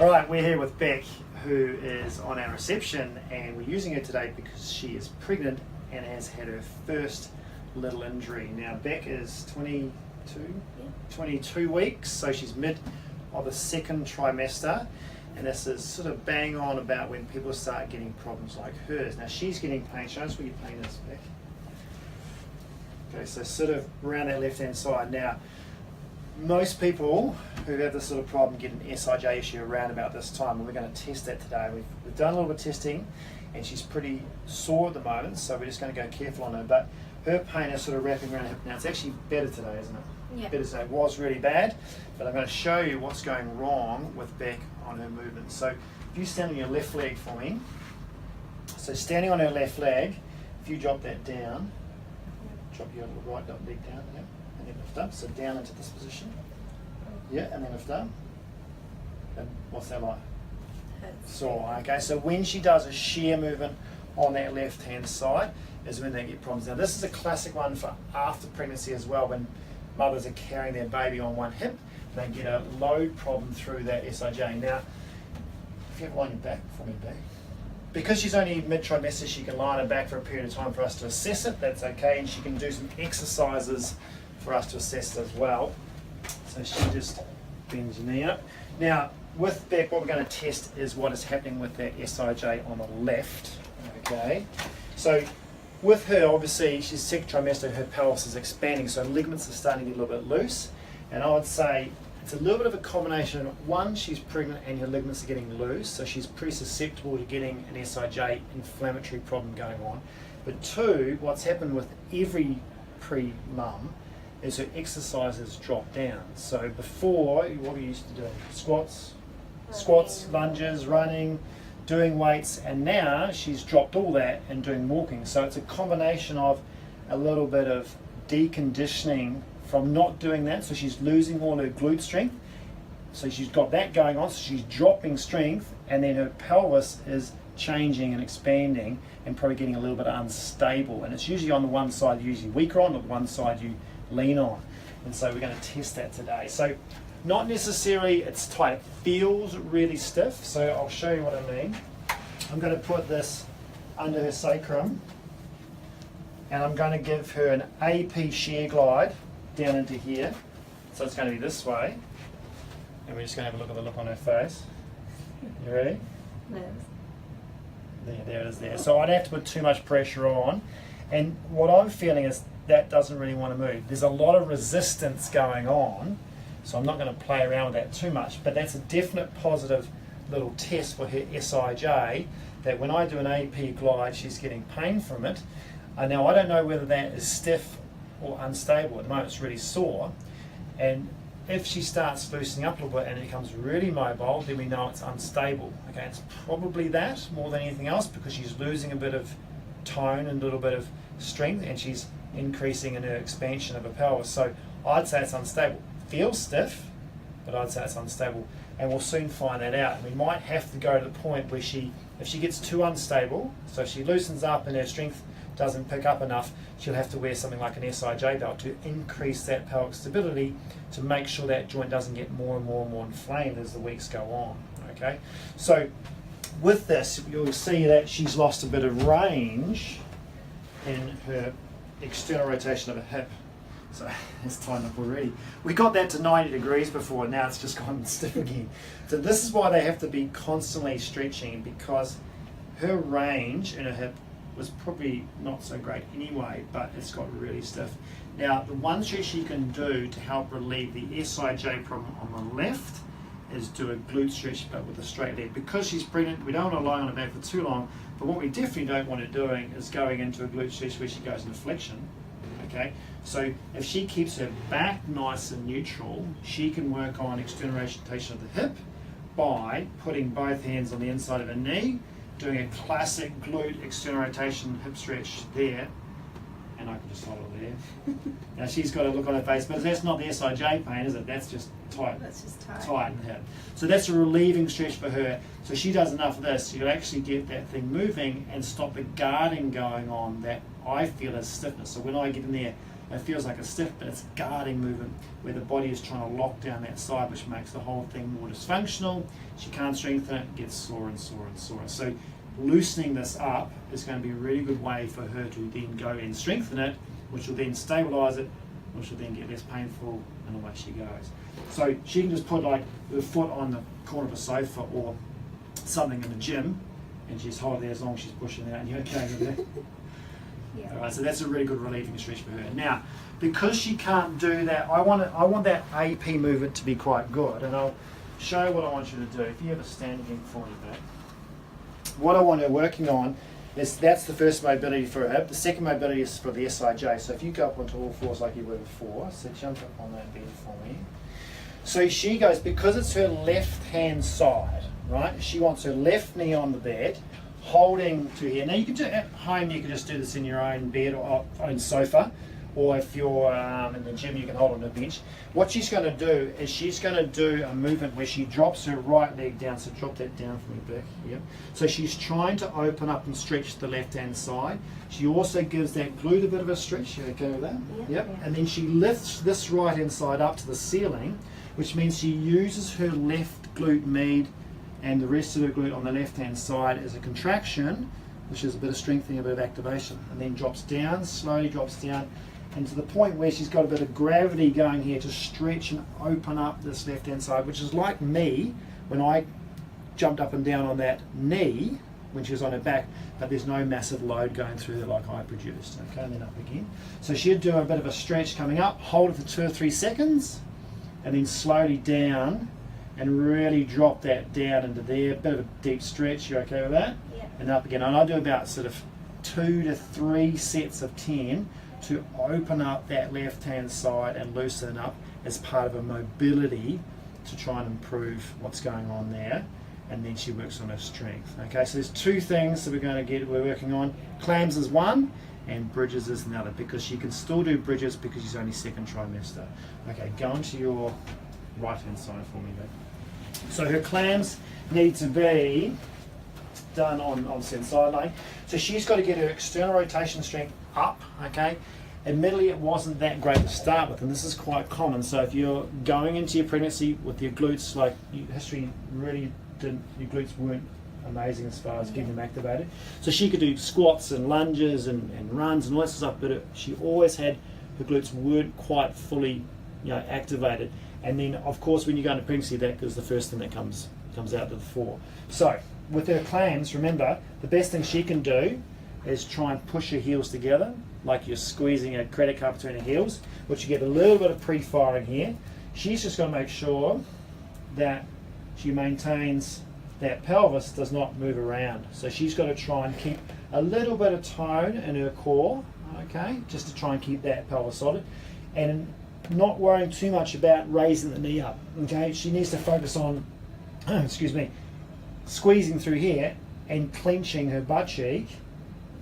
Alright, we're here with Beck, who is on our reception, and we're using her today because she is pregnant and has had her first little injury. Now Beck is 22 weeks, so she's mid of the second trimester, and this is sort of bang on about when people start getting problems like hers. Now she's getting pain. Show us where your pain is, Beck. Okay, so sort of around that left hand side. Now most people who have this sort of problem get an SIJ issue around about this time, and we're going to test that today. We've done a little bit of testing, and she's pretty sore at the moment, so we're just going to go careful on her. But her pain is sort of wrapping around her hip now. It's actually better today, isn't it? Yeah. Better today. It was really bad, but I'm going to show you what's going wrong with Beck on her movement. So if you stand on your left leg for me, so standing on her left leg, if you drop that down, drop your right leg down, yeah, and then lift up, so down into this position. Yeah, and then lift up. And what's that like? Sore. Okay, so when she does a shear movement on that left hand side is when they get problems. Now this is a classic one for after pregnancy as well, when mothers are carrying their baby on one hip, they get a load problem through that SIJ. Now, if you have line your back for me, Beck. Because she's only mid-trimester, she can lie on her back for a period of time for us to assess it. That's okay, and she can do some exercises for us to assess it as well. So she just bends her knee up. Now, with Beck, what we're going to test is what is happening with that SIJ on the left. Okay, so with her, obviously, she's second trimester, her pelvis is expanding, so ligaments are starting to get a little bit loose. And I would say it's a little bit of a combination. One, she's pregnant and her ligaments are getting loose, so she's pretty susceptible to getting an SIJ inflammatory problem going on. But two, what's happened with every pre-mum is her exercises drop down. So before, what we used to do, squats, lunges, running, doing weights, and now she's dropped all that and doing walking. So it's a combination of a little bit of deconditioning from not doing that, so she's losing all her glute strength. So she's got that going on, so she's dropping strength, and then her pelvis is changing and expanding and probably getting a little bit unstable. And it's usually on the one side you're usually weaker on, or the one side you lean on. And so we're going to test that today. So not necessarily it's tight, it feels really stiff, so I'll show you what I mean. I'm going to put this under her sacrum, and I'm going to give her an AP shear glide down into here. So it's going to be this way, and we're just going to have a look at the look on her face. You ready? Yes. There it is there. So I don't have to put too much pressure on, and what I'm feeling is that doesn't really want to move. There's a lot of resistance going on, so I'm not going to play around with that too much, but that's a definite positive little test for her SIJ, that when I do an AP glide, she's getting pain from it. Now I don't know whether that is stiff or unstable. At the moment it's really sore, and if she starts loosening up a little bit and it becomes really mobile, then we know it's unstable. Okay, it's probably that more than anything else, because she's losing a bit of tone and a little bit of strength, and she's increasing in her expansion of her pelvis. So I'd say it's unstable. Feels stiff, but I'd say it's unstable, and we'll soon find that out. And we might have to go to the point where if she gets too unstable, so if she loosens up and her strength doesn't pick up enough, she'll have to wear something like an SIJ belt to increase that pelvic stability, to make sure that joint doesn't get more and more and more inflamed as the weeks go on. Okay, so with this, you'll see that she's lost a bit of range in her external rotation of her hip. So it's tightened up already. We got that to 90 degrees before, now it's just gone stiff again. So this is why they have to be constantly stretching, because her range in her hip was probably not so great anyway, but it's got really stiff. Now the one stretch you can do to help relieve the SIJ problem on the left is do a glute stretch, but with a straight leg. Because she's pregnant, we don't want to lie on her back for too long, but what we definitely don't want her doing is going into a glute stretch where she goes into flexion. Okay, so if she keeps her back nice and neutral, she can work on external rotation of the hip by putting both hands on the inside of her knee, doing a classic glute external rotation hip stretch there, and I can just hold it there. Now she's got a look on her face, but that's not the SIJ pain, is it? That's just tight. That's just tight. Tight in the hip. So that's a relieving stretch for her. So she does enough of this, you'll actually get that thing moving and stop the guarding going on that I feel as stiffness. So when I get in there It feels like a stiff, but it's a guarding movement where the body is trying to lock down that side, which makes the whole thing more dysfunctional. She can't strengthen it, gets sore and sore and sore. So loosening this up is going to be a really good way for her to then go and strengthen it, which will then stabilize it, which will then get less painful, and away she goes. So she can just put like her foot on the corner of a sofa or something in the gym, and she's holding there as long as she's pushing out, and you're okay with that? Yeah. All right, so that's a really good relieving stretch for her. Now, because she can't do that, I want that AP movement to be quite good, and I'll show you what I want you to do. If you have a stand again for me, back. What I want her working on is that's the first mobility for her hip. The second mobility is for the SIJ. So if you go up onto all fours like you were before, so jump up on that bed for me. So she goes, because it's her left hand side, right? She wants her left knee on the bed, holding to here. Now you can do at home, you can just do this in your own bed or own sofa, or if you're in the gym, you can hold on a bench. What she's going to do is she's going to do a movement where she drops her right leg down. So drop that down for me, back. Yep. So she's trying to open up and stretch the left hand side. She also gives that glute a bit of a stretch. You okay with that? Yep. Yep. And then she lifts this right hand side up to the ceiling, which means she uses her left glute med and the rest of her glute on the left hand side as a contraction, which is a bit of strengthening, a bit of activation, and then drops down, slowly drops down, and to the point where she's got a bit of gravity going here to stretch and open up this left hand side, which is like me when I jumped up and down on that knee when she was on her back, but there's no massive load going through there like I produced. Okay, and then up again. So she'd do a bit of a stretch coming up, hold it for 2 or 3 seconds, and then slowly down and really drop that down into there. A bit of a deep stretch. You okay with that? Yeah. And up again. And I do about sort of 2 to 3 sets of 10 to open up that left hand side and loosen up as part of a mobility to try and improve what's going on there. And then she works on her strength. Okay, so there's 2 things that we're working on. Clams is one and bridges is another, because she can still do bridges because she's only second trimester. Okay, go into your right hand side for me, babe. So her clams need to be done on said side leg. So she's got to get her external rotation strength up, okay? Admittedly, it wasn't that great to start with, and this is quite common. So if you're going into your pregnancy with your glutes, like history really didn't, your glutes weren't amazing as far as getting them activated. So she could do squats and lunges and runs and all that stuff, but she always had, her glutes weren't quite fully, activated. And then, of course, when you go into pregnancy, that is the first thing that comes out to the fore. So with her clams, remember, the best thing she can do is try and push her heels together, like you're squeezing a credit card between her heels, which you get a little bit of pre-firing here. She's just got to make sure that she maintains that pelvis does not move around. So she's got to try and keep a little bit of tone in her core, okay, just to try and keep that pelvis solid, and not worrying too much about raising the knee up, okay. She needs to focus on, excuse me, squeezing through here and clenching her butt cheek.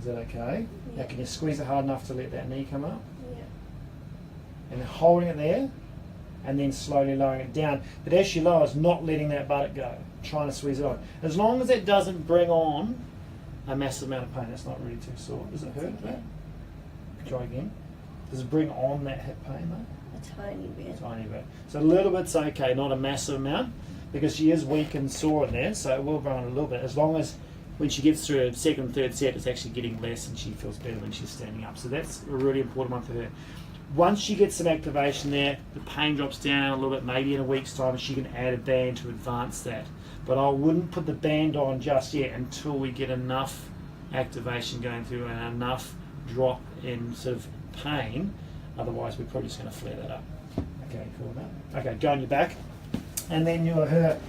Is that okay? Yeah. Now can you squeeze it hard enough to let that knee come up? Yeah. And holding it there, and then slowly lowering it down. But as she lowers, not letting that buttock go, trying to squeeze it on. As long as it doesn't bring on a massive amount of pain, that's not really too sore. Does it hurt? Okay. Try again. Does it bring on that hip pain though? A tiny bit. Tiny bit. So a little bit's okay, not a massive amount, because she is weak and sore in there, so it will bring on a little bit. As long as when she gets through her second and third set, it's actually getting less and she feels better when she's standing up. So that's a really important one for her. Once she gets some activation there, the pain drops down a little bit, maybe in a week's time, and she can add a band to advance that. But I wouldn't put the band on just yet until we get enough activation going through and enough drop in sort of pain. Otherwise, we're probably just going to flare that up. Okay, cool that. Okay, go on your back. And then her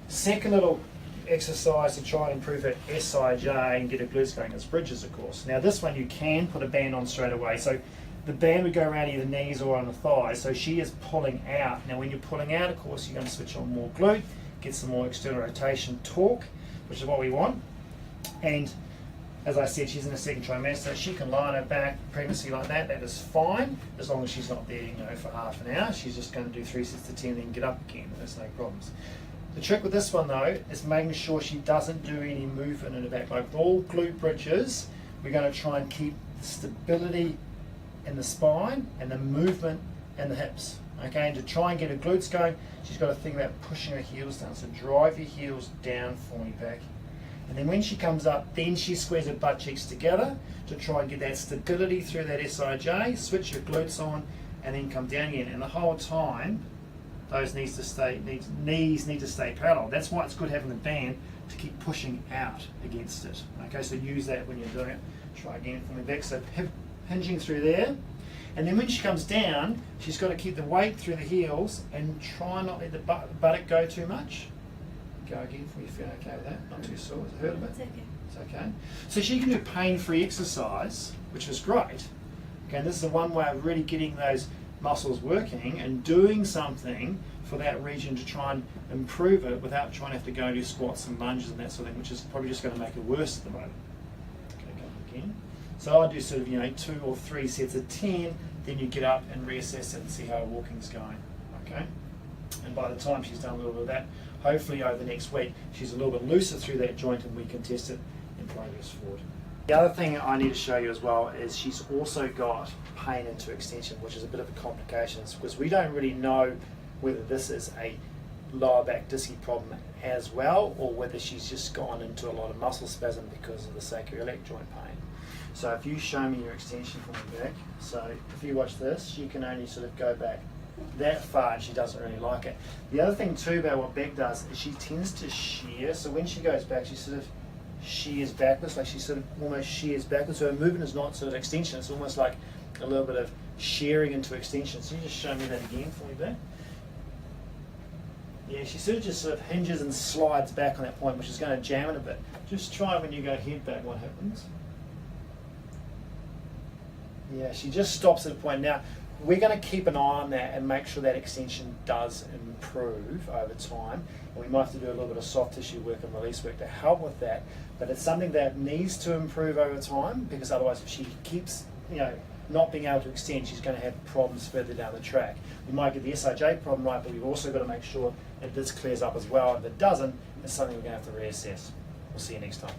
second little exercise to try and improve her SIJ and get her glutes going is bridges, of course. Now, this one you can put a band on straight away. So the band would go around either the knees or on the thighs. So she is pulling out. Now, when you're pulling out, of course, you're going to switch on more glute, get some more external rotation torque, which is what we want. And as I said, she's in the second trimester. She can lie on her back, pregnancy like that. That is fine, as long as she's not there, for half an hour. She's just going to do 3 sets to 10, then get up again. There's no problems. The trick with this one though is making sure she doesn't do any movement in her back. Like with all glute bridges, we're going to try and keep the stability and the spine and the movement and the hips. Okay, and to try and get her glutes going, she's got to think about pushing her heels down. So drive your heels down for me, Beck. And then when she comes up, then she squares her butt cheeks together to try and get that stability through that SIJ, switch your glutes on, and then come down again. And the whole time, those knees need to stay parallel. That's why it's good having the band to keep pushing out against it. Okay, so use that when you're doing it. Try again for me, Beck. So hinging through there. And then when she comes down, she's got to keep the weight through the heels and try not let the buttock go too much. Go again for you, feel okay with that? Not too sore, has it hurt a bit? It's okay. It's okay. So she can do pain-free exercise, which is great. Okay, and this is the one way of really getting those muscles working and doing something for that region to try and improve it without trying to have to go and do squats and lunges and that sort of thing, which is probably just going to make it worse at the moment. Okay, go again. So I do sort of, 2 or 3 sets of 10, then you get up and reassess it and see how her walking's going. Okay? And by the time she's done a little bit of that, hopefully over the next week, she's a little bit looser through that joint and we can test it and progress forward. The other thing I need to show you as well is she's also got pain into extension, which is a bit of a complication because we don't really know whether this is a lower back discy problem as well or whether she's just gone into a lot of muscle spasm because of the sacroiliac joint pain. So if you show me your extension from the back, so if you watch this, she can only sort of go back that far and she doesn't really like it. The other thing too about what Beck does is she tends to shear, so when she goes back she sort of shears backwards, like she sort of almost shears backwards, so her movement is not sort of extension, it's almost like a little bit of shearing into extension. So you just show me that again for me, Beck. Yeah, she sort of hinges and slides back on that point, which is going to jam it a bit. Just try when you go head back what happens. Yeah, she just stops at a point. Now, we're going to keep an eye on that and make sure that extension does improve over time. And we might have to do a little bit of soft tissue work and release work to help with that. But it's something that needs to improve over time because otherwise if she keeps, not being able to extend, she's going to have problems further down the track. We might get the SIJ problem right, but we've also got to make sure that this clears up as well. If it doesn't, it's something we're going to have to reassess. We'll see you next time.